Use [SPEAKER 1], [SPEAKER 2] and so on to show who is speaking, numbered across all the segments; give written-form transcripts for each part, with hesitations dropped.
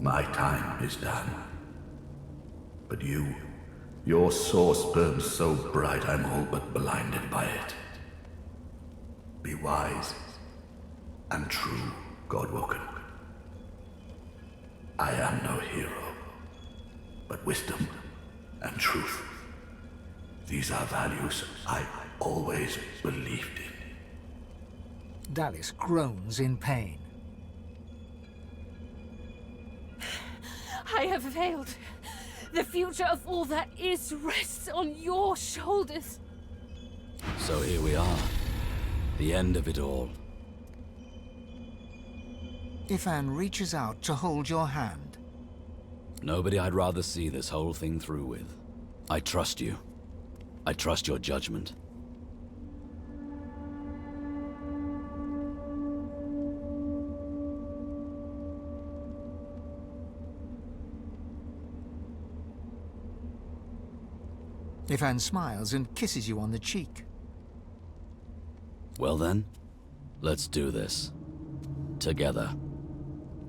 [SPEAKER 1] My time is done. But your source burns so bright I'm all but blinded by it. Be wise and true, Godwoken. I am no hero, but wisdom and truth. These are values I always believed in.
[SPEAKER 2] Dallis groans in pain.
[SPEAKER 3] I have failed. The future of all that is rests on your shoulders.
[SPEAKER 4] So here we are. The end of it all.
[SPEAKER 2] Ifan reaches out to hold your hand.
[SPEAKER 4] Nobody I'd rather see this whole thing through with. I trust you. I trust your judgment.
[SPEAKER 2] Ifan smiles and kisses you on the cheek.
[SPEAKER 4] Well then, let's do this. Together.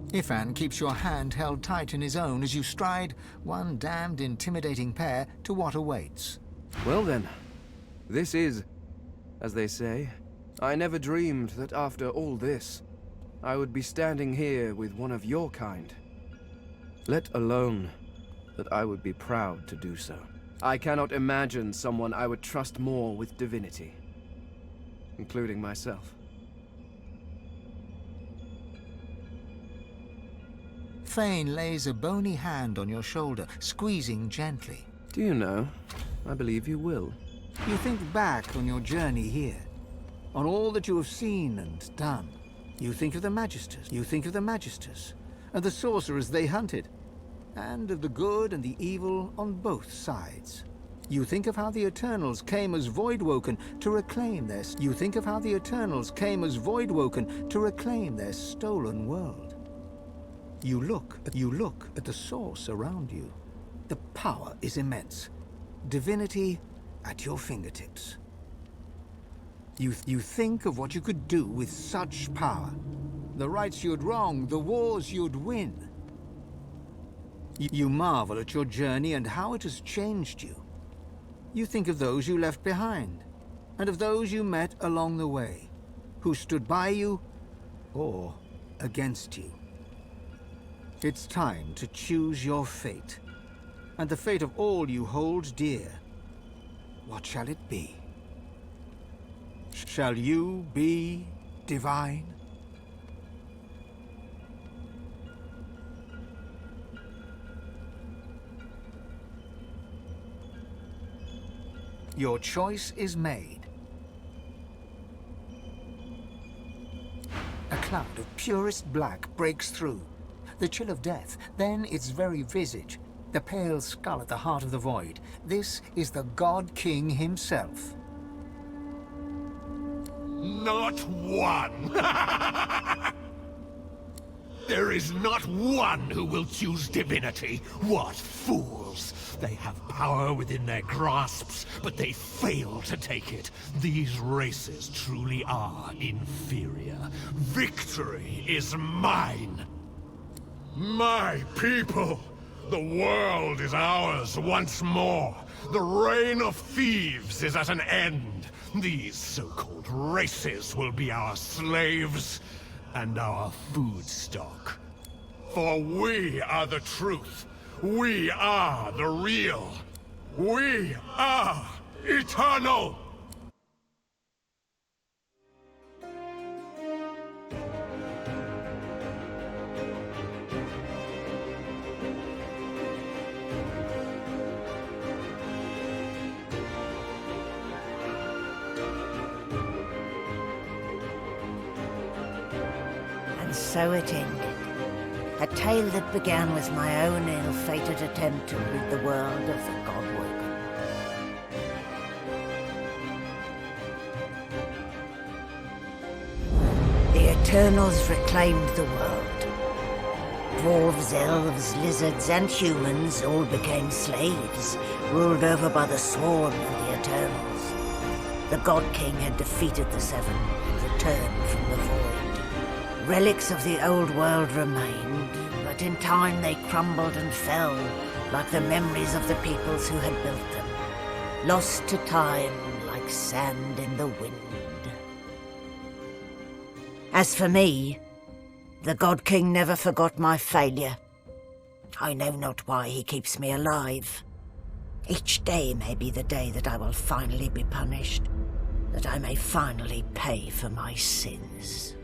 [SPEAKER 2] Ifan keeps your hand held tight in his own as you stride, one damned intimidating pair, to what awaits.
[SPEAKER 5] Well then, this is, as they say. I never dreamed that after all this, I would be standing here with one of your kind. Let alone that I would be proud to do so. I cannot imagine someone I would trust more with divinity, including myself.
[SPEAKER 2] Fane lays a bony hand on your shoulder, squeezing gently.
[SPEAKER 5] Do you know, I believe you will.
[SPEAKER 2] You think back on your journey here, on all that you have seen and done. You think of the Magisters, and the sorcerers they hunted, and of the good and the evil on both sides. You think of how the Eternals came as Voidwoken to reclaim their... stolen world. You look at the source around you. The power is immense. Divinity at your fingertips. You think of what you could do with such power. The rights you'd wrong, the wars you'd win. You marvel at your journey and how it has changed you. You think of those you left behind, and of those you met along the way, who stood by you or against you. It's time to choose your fate, and the fate of all you hold dear. What shall it be? Shall you be divine? Your choice is made. A cloud of purest black breaks through. The chill of death, then its very visage. The pale skull at the heart of the void. This is the God King himself.
[SPEAKER 6] Not one! There is not one who will choose divinity. What fools! They have power within their grasps, but they fail to take it. These races truly are inferior. Victory is mine! My people! The world is ours once more. The reign of thieves is at an end. These so-called races will be our slaves and our food stock. For we are the truth. We are the real. We are eternal!
[SPEAKER 7] And so it ended. A tale that began with my own ill-fated attempt to rid the world of the Godwoken. The Eternals reclaimed the world. Dwarves, elves, lizards, and humans all became slaves, ruled over by the Swarm and the Eternals. The God King had defeated the Seven and returned from the void. Relics of the old world remained, but in time they crumbled and fell, like the memories of the peoples who had built them, lost to time like sand in the wind. As for me, the God King never forgot my failure. I know not why he keeps me alive. Each day may be the day that I will finally be punished, that I may finally pay for my sins.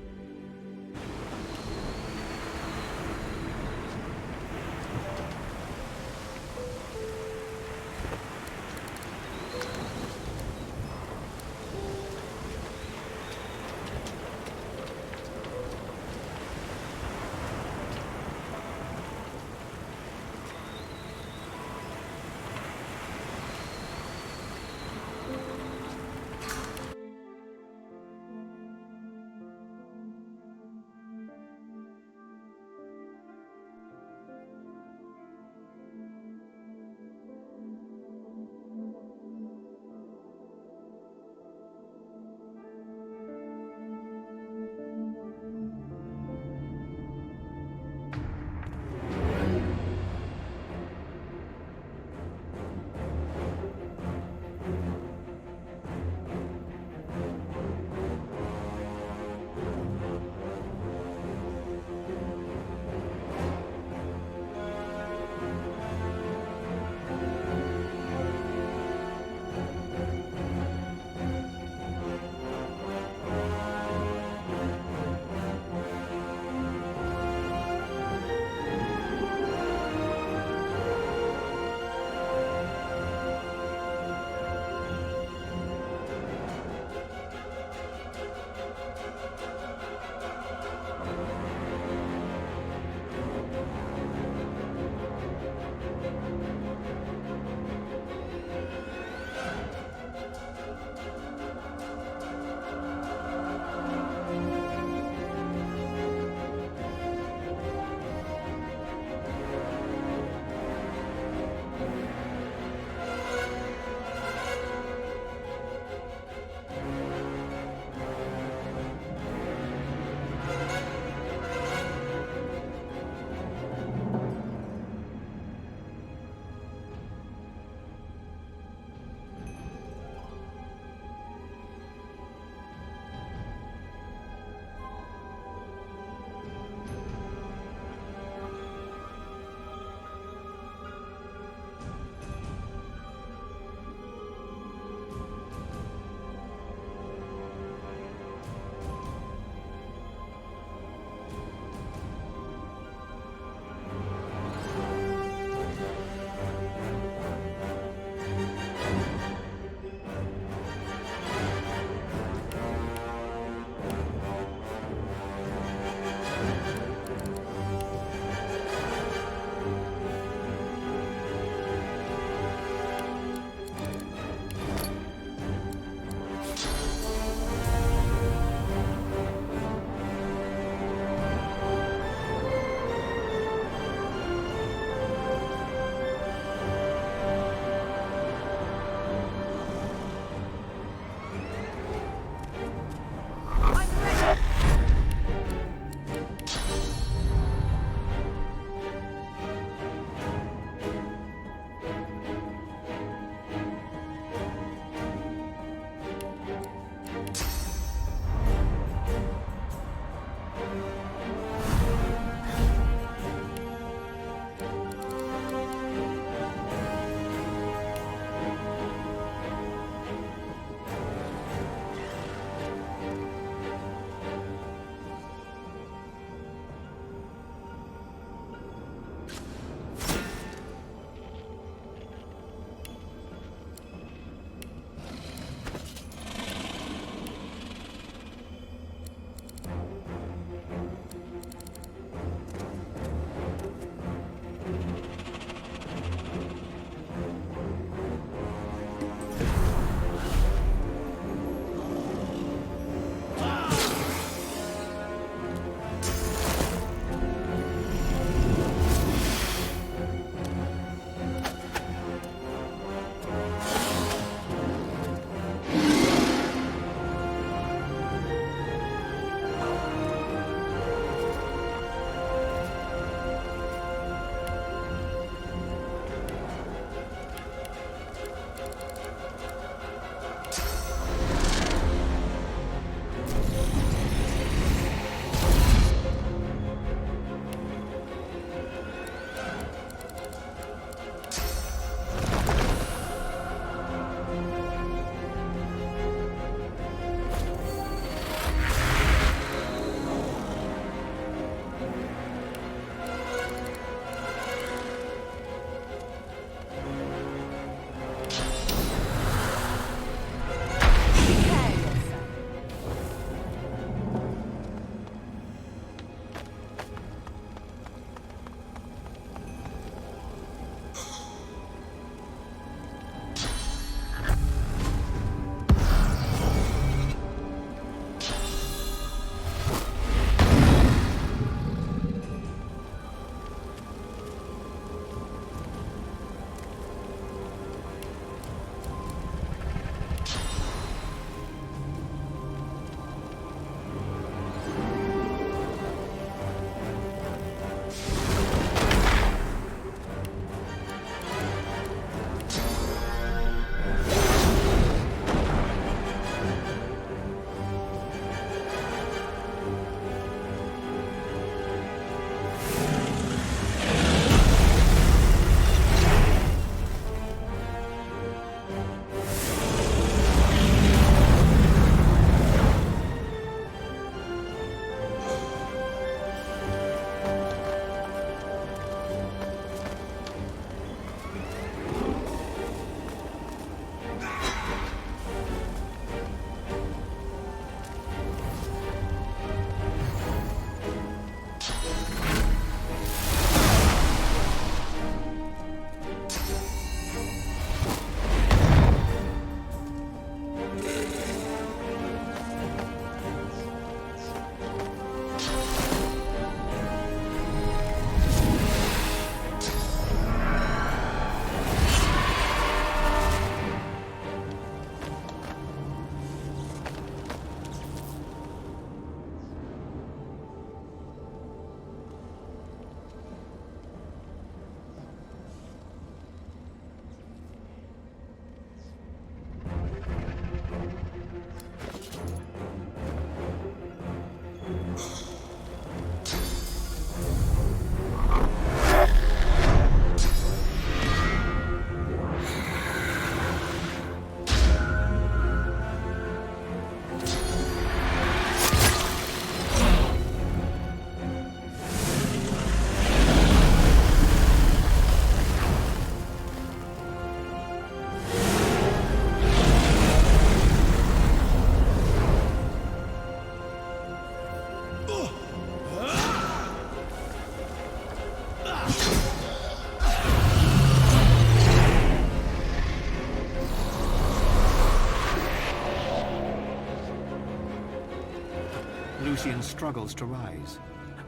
[SPEAKER 2] Lucian struggles to rise,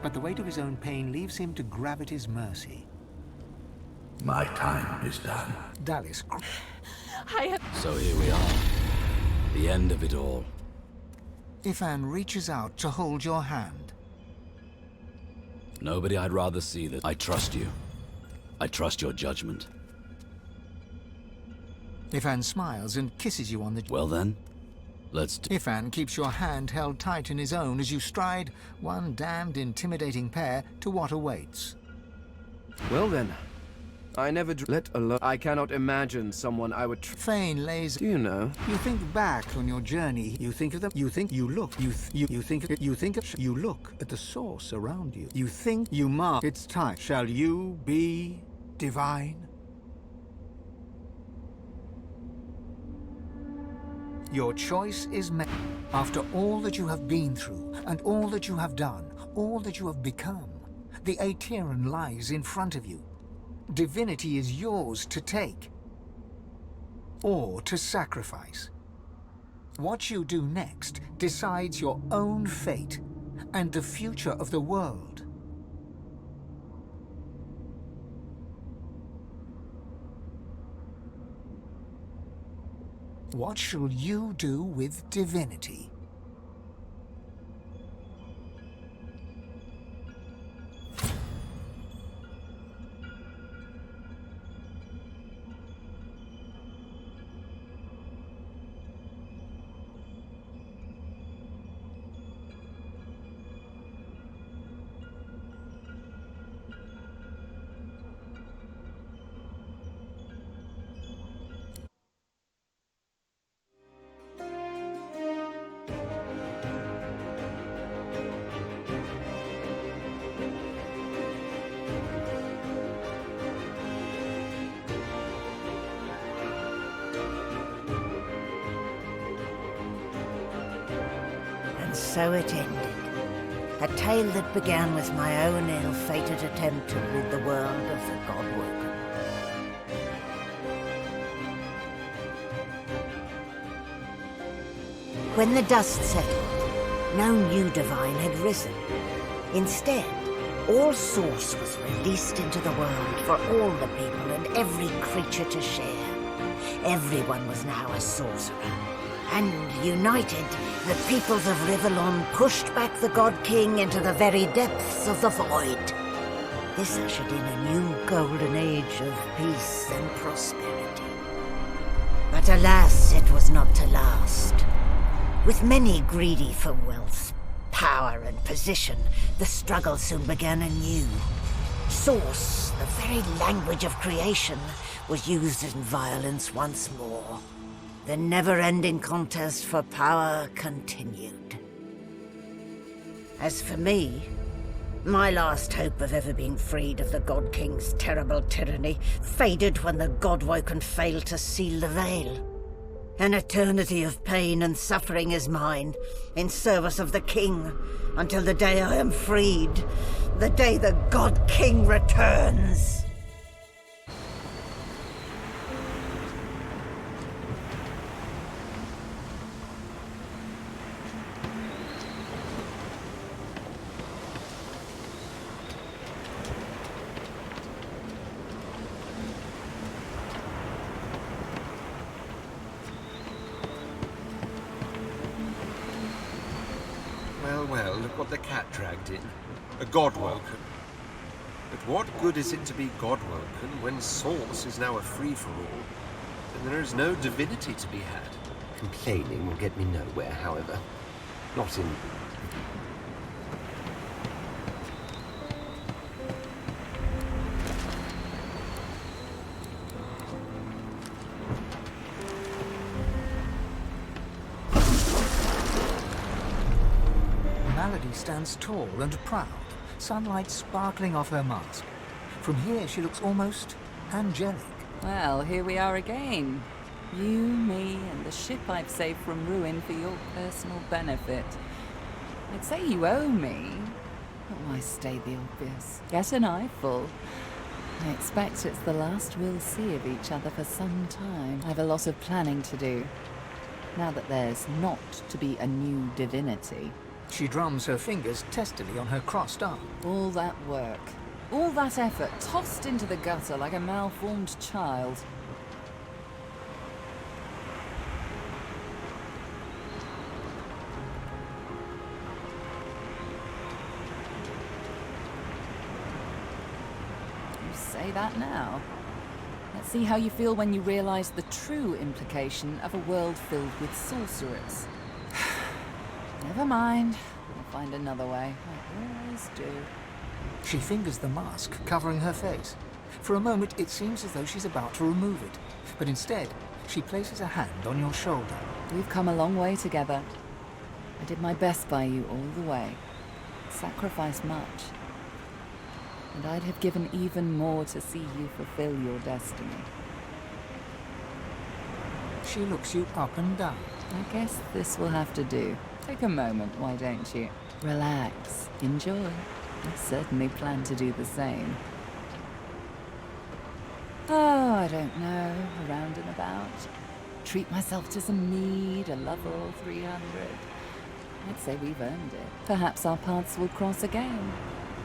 [SPEAKER 2] but the weight of his own pain leaves him to gravity's mercy.
[SPEAKER 1] My time is done.
[SPEAKER 2] Dallis.
[SPEAKER 3] I have...
[SPEAKER 4] So here we are. The end of it all.
[SPEAKER 2] Ifan reaches out to hold your hand.
[SPEAKER 4] Nobody I'd rather see this. I trust you. I trust your judgment.
[SPEAKER 2] Ifan smiles and kisses you on the...
[SPEAKER 4] Well then, let's do...
[SPEAKER 2] Ifan keeps your hand held tight in his own as you stride, one damned intimidating pair, to what awaits.
[SPEAKER 5] Well then, I never let alone. I cannot imagine someone I would.
[SPEAKER 2] Fane lays.
[SPEAKER 5] Do you know?
[SPEAKER 2] You think back on your journey. You think of them. You think. You look. You think. You think of. You look at the source around you. You think. You mark. It's time. Shall you be divine? Your choice is made. After all that you have been through, and all that you have done, all that you have become, the Aeteran lies in front of you. Divinity is yours to take, or to sacrifice. What you do next decides your own fate and the future of the world. What shall you do with divinity?
[SPEAKER 7] So it ended. A tale that began with my own ill-fated attempt to rid the world of the Godwoken. When the dust settled, no new divine had risen. Instead, all Source was released into the world for all the people and every creature to share. Everyone was now a sorcerer. And united, the peoples of Rivellon pushed back the God King into the very depths of the void. This ushered in a new golden age of peace and prosperity. But alas, it was not to last. With many greedy for wealth, power and position, the struggle soon began anew. Source, the very language of creation, was used in violence once more. The never-ending contest for power continued. As for me, my last hope of ever being freed of the God King's terrible tyranny faded when the Godwoken failed to seal the veil. An eternity of pain and suffering is mine, in service of the King, until the day I am freed, the day the God King returns.
[SPEAKER 8] Well, look what the cat dragged in. A Godwoken. But what good is it to be Godwoken when Source is now a free-for-all, and there is no divinity to be had?
[SPEAKER 9] Complaining will get me nowhere, however. Not in...
[SPEAKER 2] Malady stands tall and proud, sunlight sparkling off her mask. From here, she looks almost angelic.
[SPEAKER 10] Well, here we are again. You, me, and the ship I've saved from ruin for your personal benefit. I'd say you owe me, but why state the obvious? Get an eyeful. I expect it's the last we'll see of each other for some time. I have a lot of planning to do. Now that there's not to be a new divinity,
[SPEAKER 2] She drums her fingers testily on her crossed arm.
[SPEAKER 10] All that work, all that effort, tossed into the gutter like a malformed child. You say that now. Let's see how you feel when you realize the true implication of a world filled with sorcerers. Never mind. I'll find another way. I always do.
[SPEAKER 2] She fingers the mask, covering her face. For a moment, it seems as though she's about to remove it. But instead, she places a hand on your shoulder.
[SPEAKER 10] We've come a long way together. I did my best by you all the way. Sacrificed much. And I'd have given even more to see you fulfill your destiny.
[SPEAKER 2] She looks you up and down.
[SPEAKER 10] I guess this will have to do. Take a moment, why don't you? Relax. Enjoy. I certainly plan to do the same. Oh, I don't know. Around and about. Treat myself to some mead, a level 300. I'd say we've earned it. Perhaps our paths will cross again.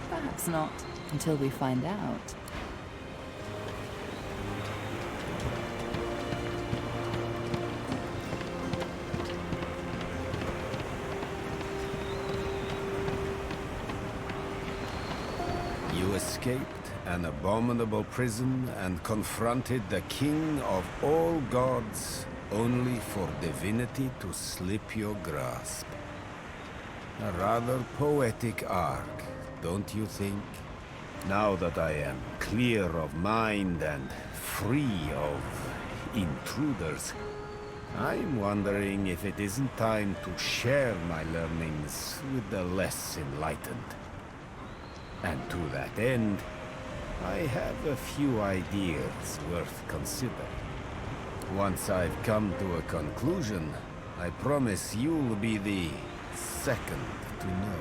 [SPEAKER 10] Perhaps not. Until we find out.
[SPEAKER 11] You escaped an abominable prison and confronted the king of all gods, only for Divinity to slip your grasp. A rather poetic arc, don't you think? Now that I am clear of mind and free of intruders, I'm wondering if it isn't time to share my learnings with the less enlightened. And to that end, I have a few ideas worth considering. Once I've come to a conclusion, I promise you'll be the second to know.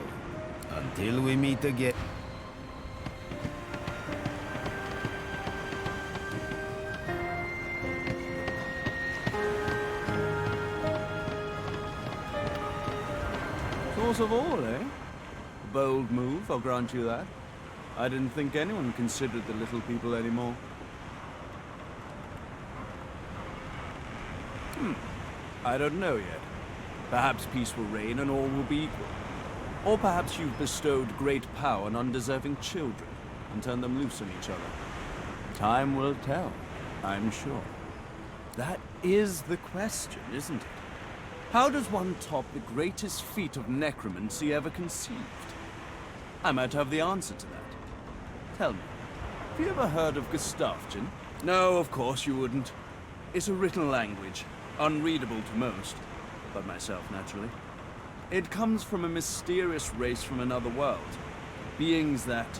[SPEAKER 11] Until we meet again.
[SPEAKER 12] Source of all, eh? Bold move, I'll grant you that. I didn't think anyone considered the little people anymore. I don't know yet. Perhaps peace will reign and all will be equal. Or perhaps you've bestowed great power on undeserving children and turned them loose on each other. Time will tell, I'm sure. That is the question, isn't it? How does one top the greatest feat of necromancy ever conceived? I might have the answer to that. Tell me, have you ever heard of Gustafsson? No, of course you wouldn't. It's a written language, unreadable to most, but myself naturally. It comes from a mysterious race from another world. Beings that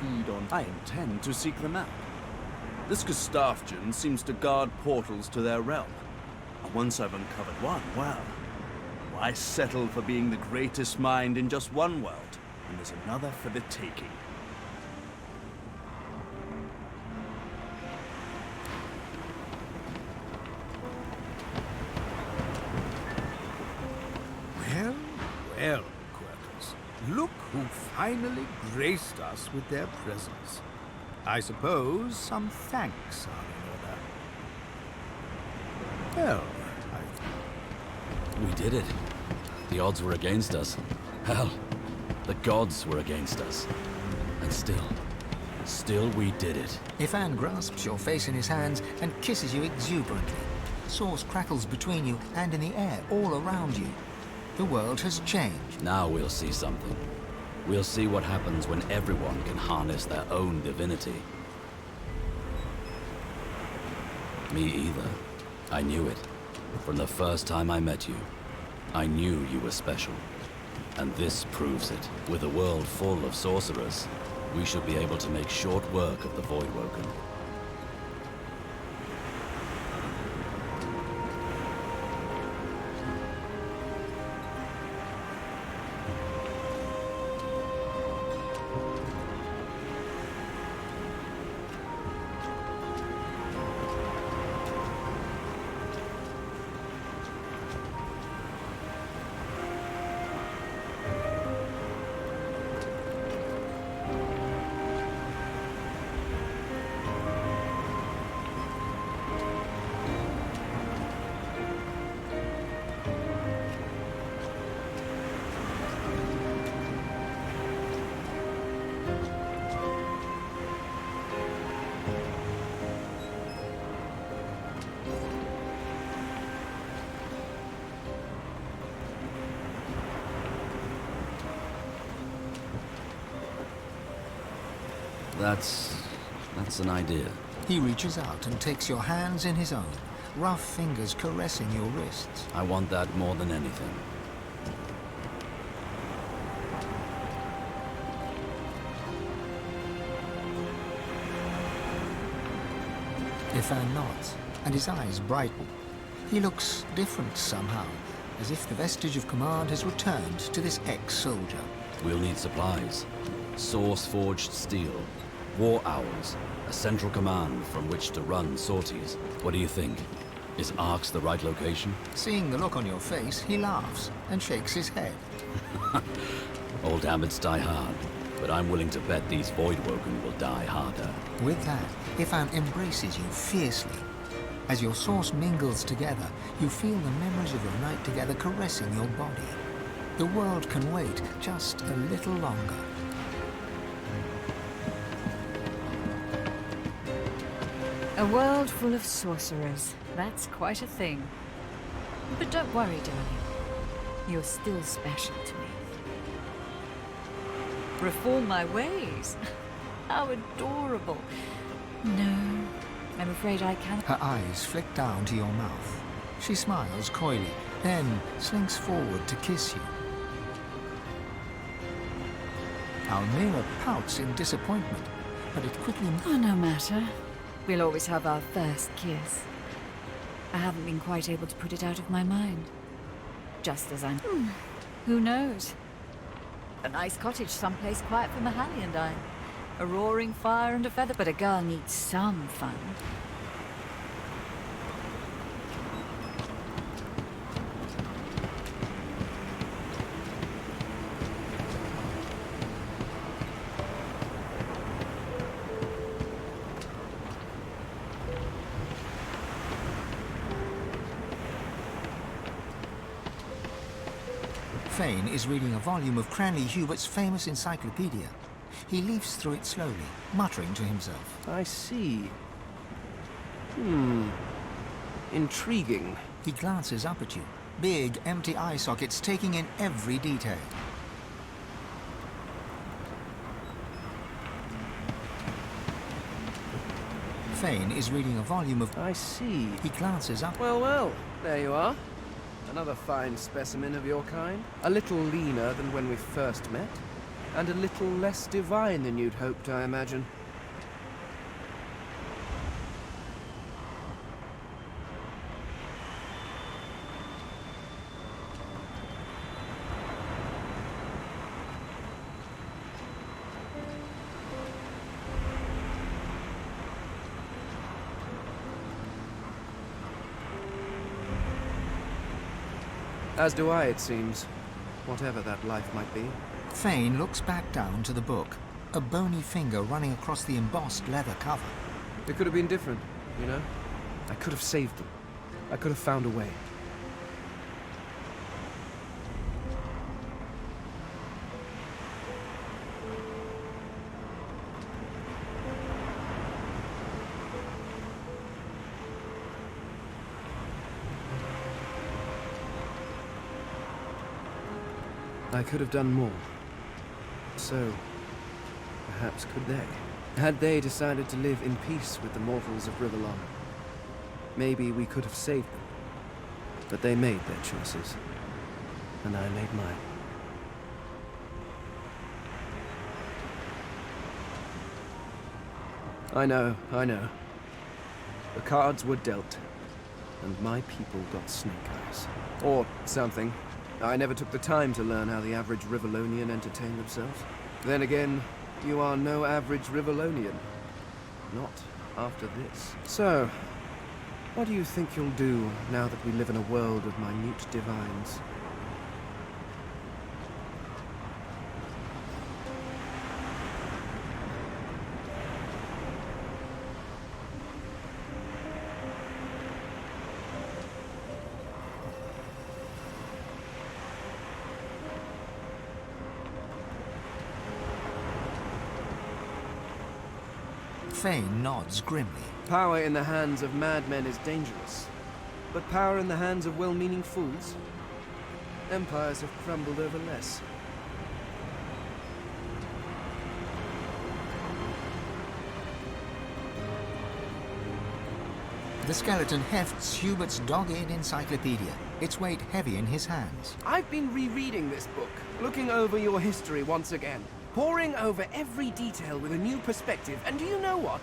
[SPEAKER 12] feed on... I intend to seek them out. This Gustafsson seems to guard portals to their realm. And once I've uncovered one, well, why settle for being the greatest mind in just one world, and there's another for the taking?
[SPEAKER 13] Well, well, Quertus. Look who finally graced us with their presence. I suppose some thanks are in order. Well,
[SPEAKER 4] We did it. The odds were against us. Hell, the gods were against us. And still we did it.
[SPEAKER 2] Ifan grasps your face in his hands and kisses you exuberantly. Sauce crackles between you and in the air all around you. The world has changed.
[SPEAKER 4] Now we'll see something. We'll see what happens when everyone can harness their own divinity. Me either. I knew it. From the first time I met you, I knew you were special. And this proves it. With a world full of sorcerers, we should be able to make short work of the Voidwoken. That's an idea.
[SPEAKER 2] He reaches out and takes your hands in his own, rough fingers caressing your wrists.
[SPEAKER 4] I want that more than anything.
[SPEAKER 2] Ifan nods, and his eyes brighten. He looks different somehow, as if the vestige of command has returned to this ex-soldier.
[SPEAKER 4] We'll need supplies. Source-forged steel, war owls, a central command from which to run sorties. What do you think? Is Arx the right location?
[SPEAKER 2] Seeing the look on your face, he laughs and shakes his head.
[SPEAKER 4] Old habits die hard, but I'm willing to bet these Voidwoken will die harder.
[SPEAKER 2] With that, Ifan embraces you fiercely. As your source mingles together, you feel the memories of your night together caressing your body. The world can wait just a little longer.
[SPEAKER 3] A world full of sorcerers. That's quite a thing. But don't worry, darling. You're still special to me. Reform my ways? How adorable. No, I'm afraid I can't.
[SPEAKER 2] Her eyes flick down to your mouth. She smiles coyly, then slinks forward to kiss you. Almira pouts in disappointment, but it quickly...
[SPEAKER 3] Oh, no matter. We'll always have our first kiss. I haven't been quite able to put it out of my mind. Just as I'm... Who knows? A nice cottage someplace quiet for Mahali and I. A roaring fire and a feather, but a girl needs some fun.
[SPEAKER 2] Fane is reading a volume of Cranley Hubert's famous encyclopedia. He leafs through it slowly, muttering to himself.
[SPEAKER 5] I see. Intriguing.
[SPEAKER 2] He glances up at you, big, empty eye sockets taking in every detail. Fane is reading a volume of...
[SPEAKER 5] I see.
[SPEAKER 2] He glances up...
[SPEAKER 5] Well, well, there you are. Another fine specimen of your kind. A little leaner than when we first met, and a little less divine than you'd hoped, I imagine. As do I, it seems. Whatever that life might be.
[SPEAKER 2] Fane looks back down to the book, a bony finger running across the embossed leather cover.
[SPEAKER 5] It could have been different, you know? I could have saved them. I could have found a way. I could have done more. So, perhaps could they? Had they decided to live in peace with the mortals of Rivellon, maybe we could have saved them. But they made their choices, and I made mine. I know. The cards were dealt, and my people got snake eyes. Or something. I never took the time to learn how the average Rivellonian entertained themselves. Then again, you are no average Rivellonian. Not after this. So, what do you think you'll do now that we live in a world of minute divines?
[SPEAKER 2] Fane nods grimly.
[SPEAKER 5] Power in the hands of madmen is dangerous, but power in the hands of well-meaning fools? Empires have crumbled over less.
[SPEAKER 2] The skeleton hefts Hubert's dog-eared encyclopedia, its weight heavy in his hands.
[SPEAKER 5] I've been rereading this book, looking over your history once again, poring over every detail with a new perspective, and do you know what?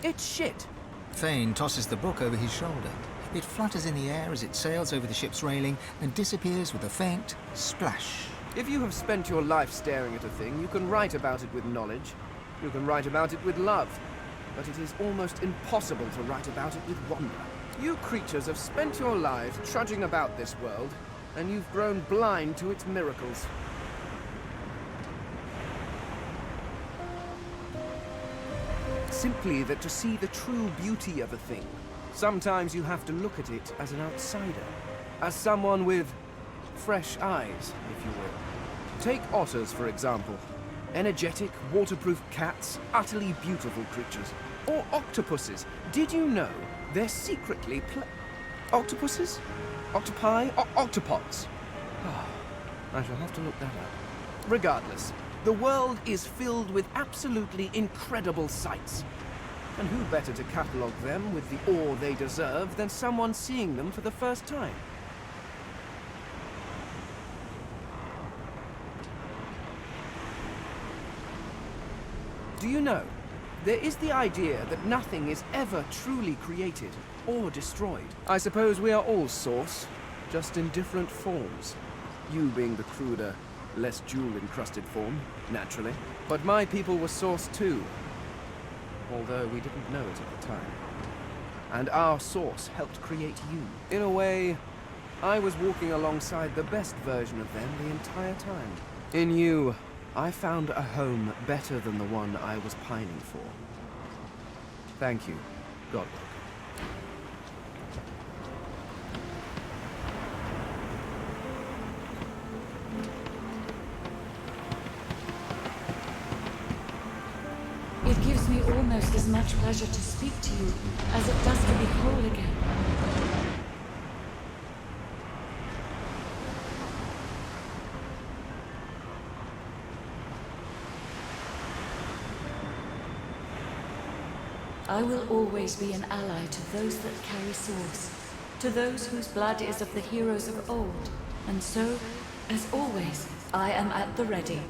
[SPEAKER 5] It's shit.
[SPEAKER 2] Thane tosses the book over his shoulder. It flutters in the air as it sails over the ship's railing and disappears with a faint splash.
[SPEAKER 5] If you have spent your life staring at a thing, you can write about it with knowledge. You can write about it with love. But it is almost impossible to write about it with wonder. You creatures have spent your lives trudging about this world, and you've grown blind to its miracles. Simply that to see the true beauty of a thing, sometimes you have to look at it as an outsider, as someone with fresh eyes, if you will. Take otters, for example. Energetic, waterproof cats, utterly beautiful creatures. Or octopuses. Did you know they're secretly octopuses? Octopi? Octopods. Oh, I shall have to look that up. Regardless, the world is filled with absolutely incredible sights. And who better to catalogue them with the awe they deserve than someone seeing them for the first time? Do you know, there is the idea that nothing is ever truly created or destroyed. I suppose we are all Source, just in different forms. You being the cruder, less jewel-encrusted form, naturally. But my people were Source too, although we didn't know it at the time. And our Source helped create you. In a way, I was walking alongside the best version of them the entire time. In you, I found a home better than the one I was pining for. Thank you, Godwalker.
[SPEAKER 3] It gives me almost as much pleasure to speak to you as it does to be whole again. I will always be an ally to those that carry swords, to those whose blood is of the heroes of old, and so, as always, I am at the ready.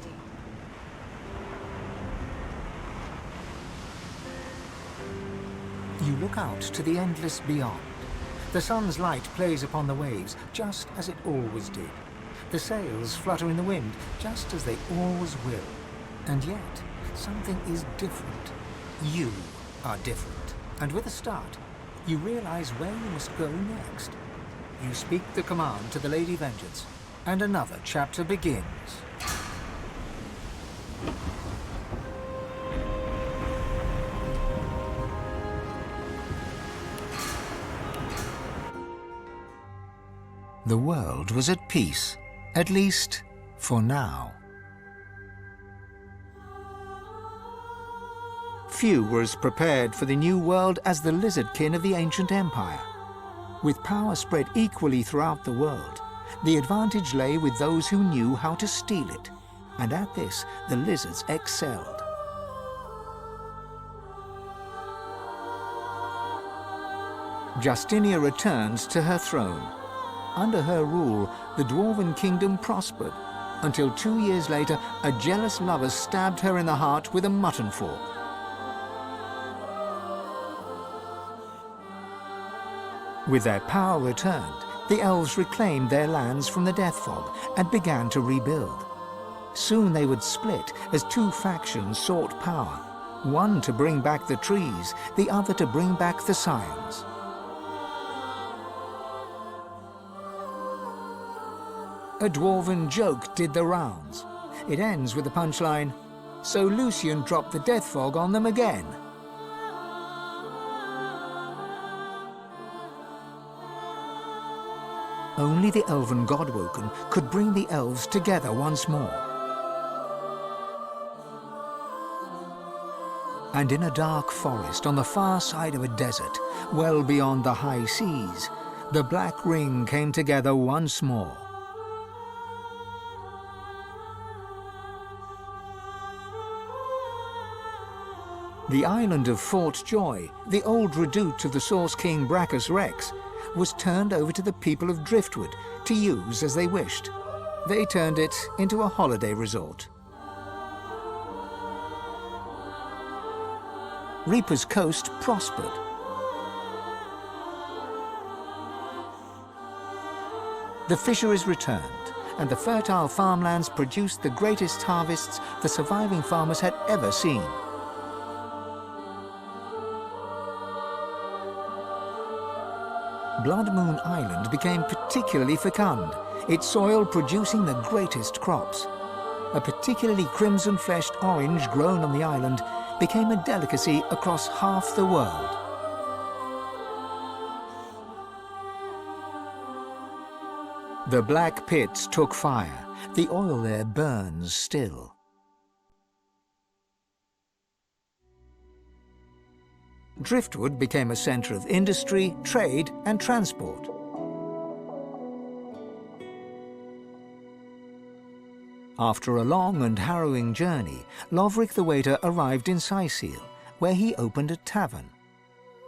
[SPEAKER 2] You look out to the endless beyond. The sun's light plays upon the waves, just as it always did. The sails flutter in the wind, just as they always will. And yet, something is different. You are different. And with a start, you realize where you must go next. You speak the command to the Lady Vengeance, and another chapter begins. The world was at peace, at least for now. Few were as prepared for the new world as the lizardkin of the ancient empire. With power spread equally throughout the world, the advantage lay with those who knew how to steal it, and at this the lizards excelled. Justinia returned to her throne. Under her rule, the Dwarven kingdom prospered, until 2 years later, a jealous lover stabbed her in the heart with a mutton fork. With their power returned, the elves reclaimed their lands from the Death Fog and began to rebuild. Soon they would split as two factions sought power, one to bring back the trees, the other to bring back the Scions. A dwarven joke did the rounds. It ends with the punchline, "So Lucian dropped the Death Fog on them again." Only the elven Godwoken could bring the elves together once more. And in a dark forest on the far side of a desert, well beyond the high seas, the Black Ring came together once more. The island of Fort Joy, the old redoubt of the Source King Brachus Rex, was turned over to the people of Driftwood to use as they wished. They turned it into a holiday resort. Reaper's Coast prospered. The fisheries returned, and the fertile farmlands produced the greatest harvests the surviving farmers had ever seen. Blood Moon Island became particularly fecund, its soil producing the greatest crops. A particularly crimson-fleshed orange grown on the island became a delicacy across half the world. The black pits took fire. The oil there burns still. Driftwood became a centre of industry, trade, and transport. After a long and harrowing journey, Lovric the Waiter arrived in Sicil, where he opened a tavern.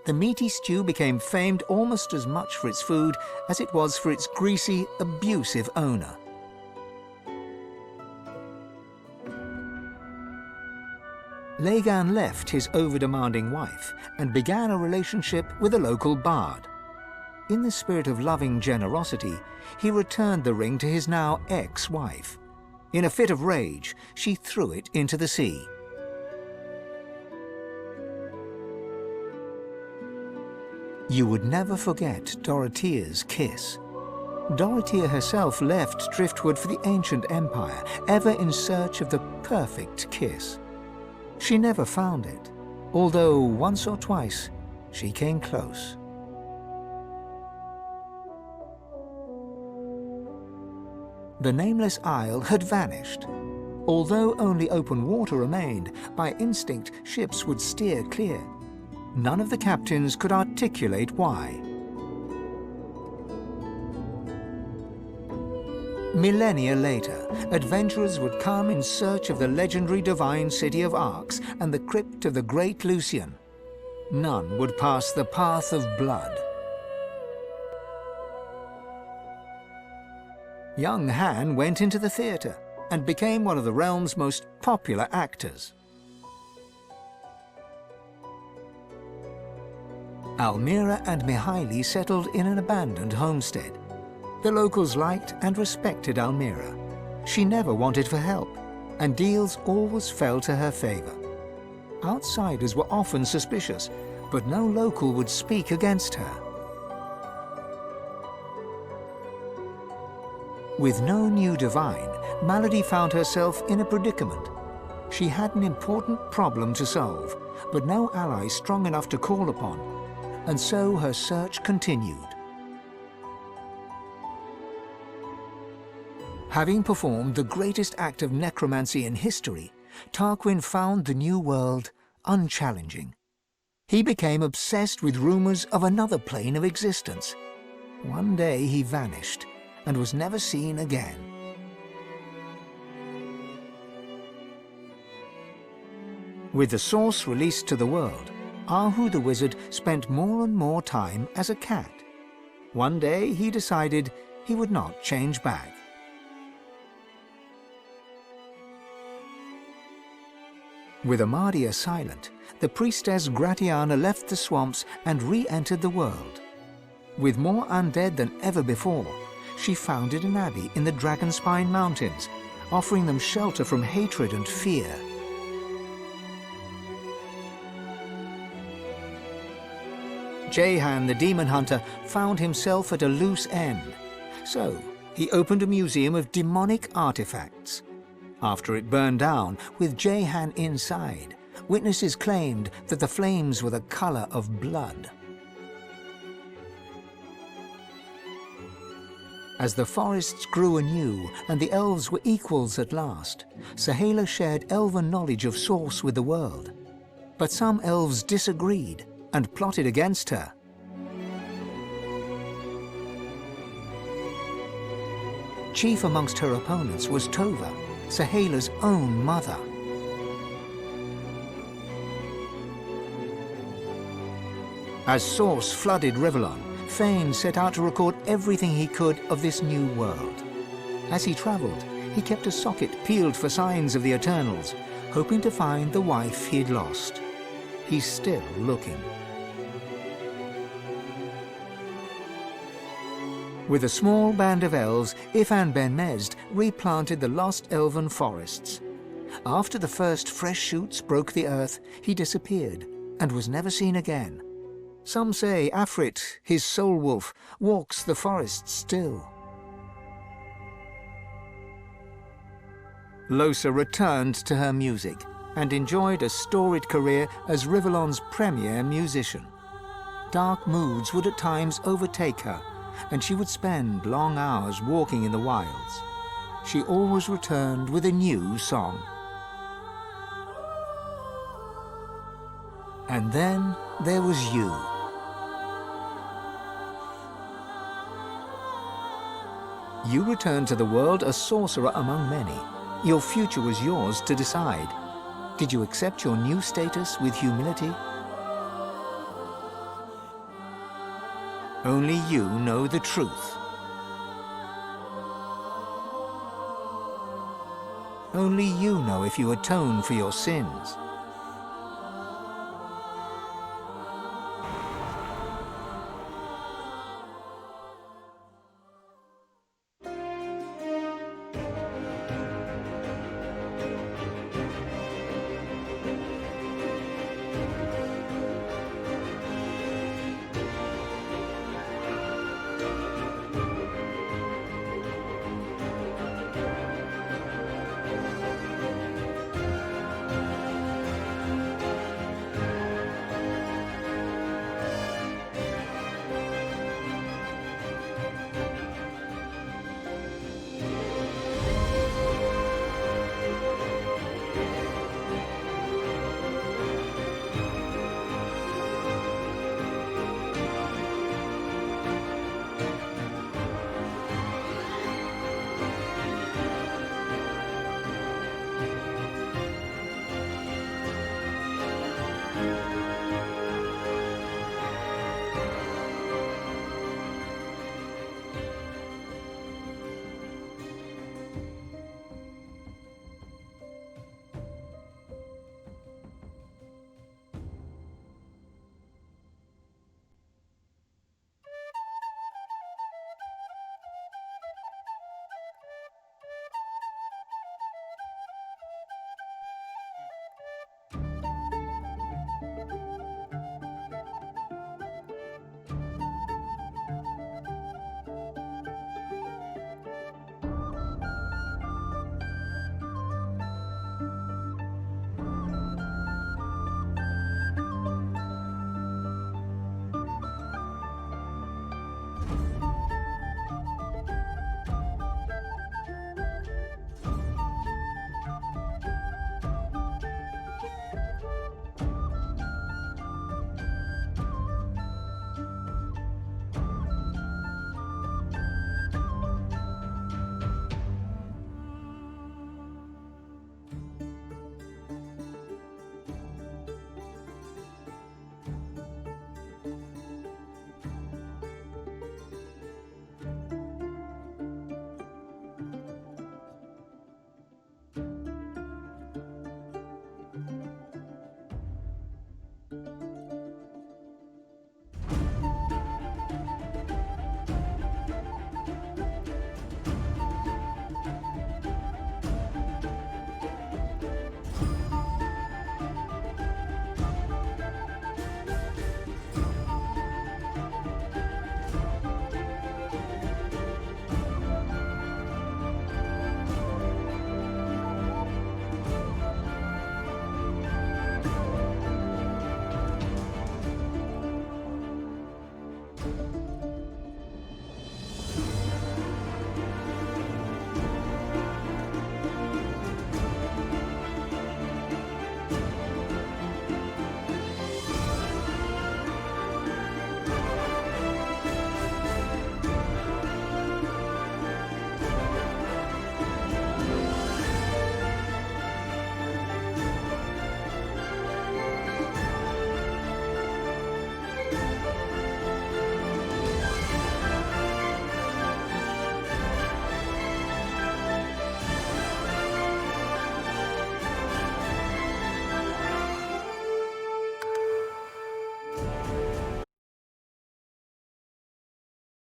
[SPEAKER 2] The meaty stew became famed almost as much for its food as it was for its greasy, abusive owner. Lagan left his over-demanding wife and began a relationship with a local bard. In the spirit of loving generosity, he returned the ring to his now ex-wife. In a fit of rage, she threw it into the sea. You would never forget Dorothea's kiss. Dorothea herself left Driftwood for the ancient empire, ever in search of the perfect kiss. She never found it, although once or twice she came close. The nameless isle had vanished. Although only open water remained, by instinct ships would steer clear. None of the captains could articulate why. Millennia later, adventurers would come in search of the legendary divine city of Arx and the crypt of the great Lucian. None would pass the path of blood. Young Han went into the theatre and became one of the realm's most popular actors. Almira and Mihaili settled in an abandoned homestead. The locals liked and respected Almira. She never wanted for help, and deals always fell to her favor. Outsiders were often suspicious, but no local would speak against her. With no new divine, Malady found herself in a predicament. She had an important problem to solve, but no ally strong enough to call upon, and so her search continued. Having performed the greatest act of necromancy in history, Tarquin found the new world unchallenging. He became obsessed with rumors of another plane of existence. One day he vanished and was never seen again. With the source released to the world, Ahu the wizard spent more and more time as a cat. One day he decided he would not change back. With Amadia silent, the priestess Gratiana left the swamps and re-entered the world. With more undead than ever before, she founded an abbey in the Dragonspine Mountains, offering them shelter from hatred and fear. Jehan, the demon hunter, found himself at a loose end. So, he opened a museum of demonic artifacts. After it burned down, with Jehan inside, witnesses claimed that the flames were the color of blood. As the forests grew anew and the elves were equals at last, Sohei shared elven knowledge of source with the world. But some elves disagreed and plotted against her. Chief amongst her opponents was Tova, Sohei's own mother. As Source flooded Rivellon, Fane set out to record everything he could of this new world. As he travelled, he kept a socket peeled for signs of the Eternals, hoping to find the wife he'd lost. He's still looking. With a small band of elves, Ifan Ben Mezd replanted the lost elven forests. After the first fresh shoots broke the earth, he disappeared and was never seen again. Some say Afrit, his soul wolf, walks the forests still. Lohse returned to her music and enjoyed a storied career as Rivellon's premier musician. Dark moods would at times overtake her, and she would spend long hours walking in the wilds. She always returned with a new song. And then there was you. You returned to the world a sorcerer among many. Your future was yours to decide. Did you accept your new status with humility? Only you know the truth. Only you know if you atone for your sins.